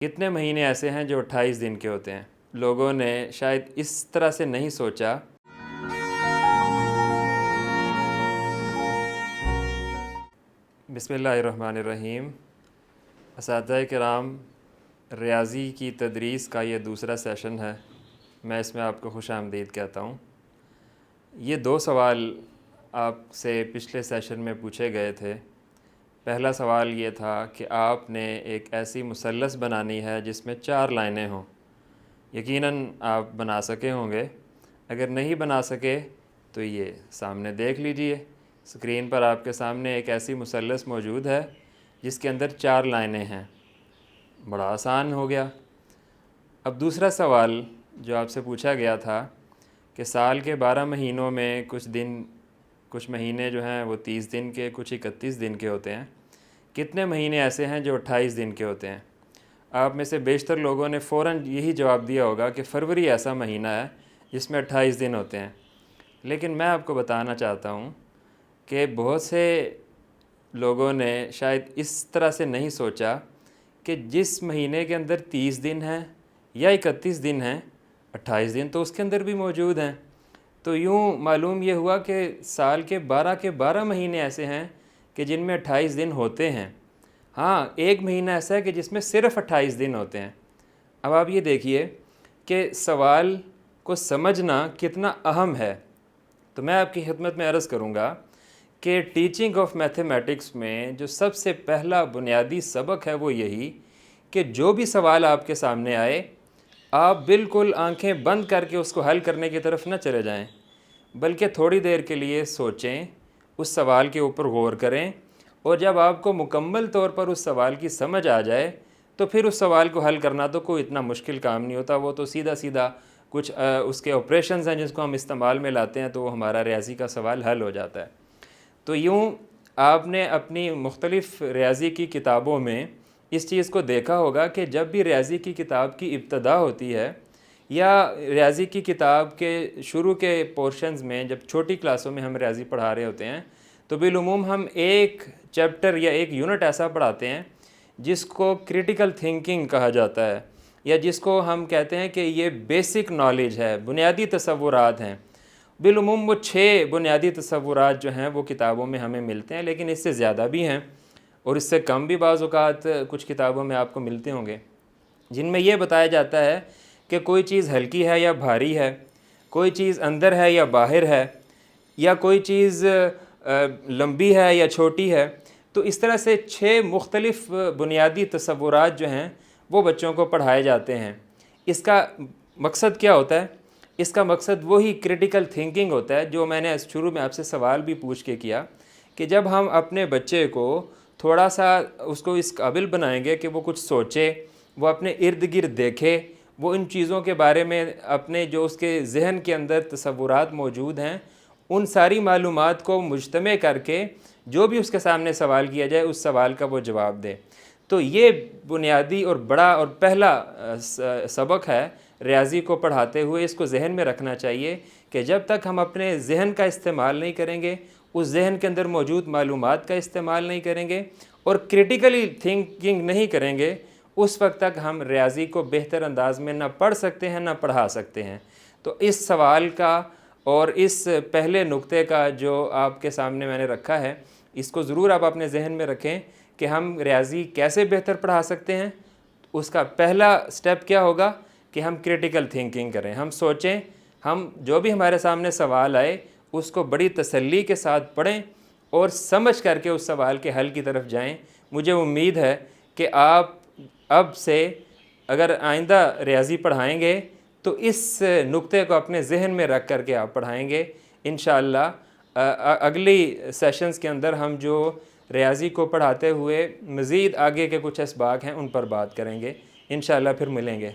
کتنے مہینے ایسے ہیں جو 28 دن کے ہوتے ہیں؟ لوگوں نے شاید اس طرح سے نہیں سوچا۔ بسم اللہ الرحمن الرحیم۔ اساتذہ کرام، ریاضی کی تدریس کا یہ دوسرا سیشن ہے۔ میں اس میں آپ کو خوش آمدید کہتا ہوں۔ یہ 2 سوال آپ سے پچھلے سیشن میں پوچھے گئے تھے۔ پہلا سوال یہ تھا کہ آپ نے ایک ایسی مثلث بنانی ہے جس میں 4 لائنیں ہوں۔ یقیناً آپ بنا سکے ہوں گے۔ اگر نہیں بنا سکے تو یہ سامنے دیکھ لیجئے، اسکرین پر آپ کے سامنے ایک ایسی مثلث موجود ہے جس کے اندر 4 لائنیں ہیں۔ بڑا آسان ہو گیا۔ اب دوسرا سوال جو آپ سے پوچھا گیا تھا کہ سال کے 12 مہینوں میں کچھ مہینے جو ہیں وہ 30 دن کے، کچھ 31 دن کے ہوتے ہیں۔ کتنے مہینے ایسے ہیں جو 28 دن کے ہوتے ہیں؟ آپ میں سے بیشتر لوگوں نے فوراً یہی جواب دیا ہوگا کہ فروری ایسا مہینہ ہے جس میں 28 دن ہوتے ہیں۔ لیکن میں آپ کو بتانا چاہتا ہوں کہ بہت سے لوگوں نے شاید اس طرح سے نہیں سوچا کہ جس مہینے کے اندر 30 دن ہیں یا 31 دن ہیں، 28 دن تو اس کے اندر بھی موجود ہیں۔ تو یوں معلوم یہ ہوا کہ سال کے 12 مہینے ایسے ہیں کہ جن میں 28 دن ہوتے ہیں۔ ہاں، ایک مہینہ ایسا ہے کہ جس میں صرف 28 دن ہوتے ہیں۔ اب آپ یہ دیکھیے کہ سوال کو سمجھنا کتنا اہم ہے۔ تو میں آپ کی خدمت میں عرض کروں گا کہ ٹیچنگ آف میتھمیٹکس میں جو سب سے پہلا بنیادی سبق ہے وہ یہی کہ جو بھی سوال آپ کے سامنے آئے، آپ بالکل آنکھیں بند کر کے اس کو حل کرنے کی طرف نہ چلے جائیں، بلکہ تھوڑی دیر کے لیے سوچیں، اس سوال کے اوپر غور کریں، اور جب آپ کو مکمل طور پر اس سوال کی سمجھ آ جائے تو پھر اس سوال کو حل کرنا تو کوئی اتنا مشکل کام نہیں ہوتا۔ وہ تو سیدھا کچھ اس کے آپریشنز ہیں جس کو ہم استعمال میں لاتے ہیں، تو وہ ہمارا ریاضی کا سوال حل ہو جاتا ہے۔ تو یوں آپ نے اپنی مختلف ریاضی کی کتابوں میں اس چیز کو دیکھا ہوگا کہ جب بھی ریاضی کی کتاب کی ابتدا ہوتی ہے یا ریاضی کی کتاب کے شروع کے پورشنز میں، جب چھوٹی کلاسوں میں ہم ریاضی پڑھا رہے ہوتے ہیں تو بالعموم ہم ایک چیپٹر یا ایک یونٹ ایسا پڑھاتے ہیں جس کو کریٹیکل تھنکنگ کہا جاتا ہے، یا جس کو ہم کہتے ہیں کہ یہ بیسک نالج ہے، بنیادی تصورات ہیں۔ بالعموم وہ 6 بنیادی تصورات جو ہیں وہ کتابوں میں ہمیں ملتے ہیں، لیکن اس سے زیادہ بھی ہیں اور اس سے کم بھی بعض اوقات کچھ کتابوں میں آپ کو ملتے ہوں گے، جن میں یہ بتایا جاتا ہے کہ کوئی چیز ہلکی ہے یا بھاری ہے، کوئی چیز اندر ہے یا باہر ہے، یا کوئی چیز لمبی ہے یا چھوٹی ہے۔ تو اس طرح سے 6 مختلف بنیادی تصورات جو ہیں وہ بچوں کو پڑھائے جاتے ہیں۔ اس کا مقصد کیا ہوتا ہے؟ اس کا مقصد وہی کریٹیکل تھنکنگ ہوتا ہے جو میں نے شروع میں آپ سے سوال بھی پوچھ کے کیا کہ جب ہم اپنے بچے کو تھوڑا سا اس کو اس قابل بنائیں گے کہ وہ کچھ سوچے، وہ اپنے ارد گرد دیکھے، وہ ان چیزوں کے بارے میں اپنے جو اس کے ذہن کے اندر تصورات موجود ہیں ان ساری معلومات کو مجتمع کر کے جو بھی اس کے سامنے سوال کیا جائے اس سوال کا وہ جواب دے۔ تو یہ بنیادی اور بڑا اور پہلا سبق ہے ریاضی کو پڑھاتے ہوئے۔ اس کو ذہن میں رکھنا چاہیے کہ جب تک ہم اپنے ذہن کا استعمال نہیں کریں گے، اس ذہن کے اندر موجود معلومات کا استعمال نہیں کریں گے اور کریٹیکلی تھنکنگ نہیں کریں گے، اس وقت تک ہم ریاضی کو بہتر انداز میں نہ پڑھ سکتے ہیں نہ پڑھا سکتے ہیں۔ تو اس سوال کا اور اس پہلے نقطے کا جو آپ کے سامنے میں نے رکھا ہے، اس کو ضرور آپ اپنے ذہن میں رکھیں کہ ہم ریاضی کیسے بہتر پڑھا سکتے ہیں۔ اس کا پہلا سٹیپ کیا ہوگا کہ ہم کریٹیکل تھنکنگ کریں، ہم سوچیں، ہم جو بھی ہمارے سامنے سوال آئے اس کو بڑی تسلی کے ساتھ پڑھیں اور سمجھ کر کے اس سوال کے حل کی طرف جائیں۔ مجھے امید ہے کہ آپ اب سے اگر آئندہ ریاضی پڑھائیں گے تو اس نقطے کو اپنے ذہن میں رکھ کر کے آپ پڑھائیں گے۔ انشاءاللہ اگلی سیشنز کے اندر ہم جو ریاضی کو پڑھاتے ہوئے مزید آگے کے کچھ اسباق ہیں ان پر بات کریں گے۔ انشاءاللہ پھر ملیں گے۔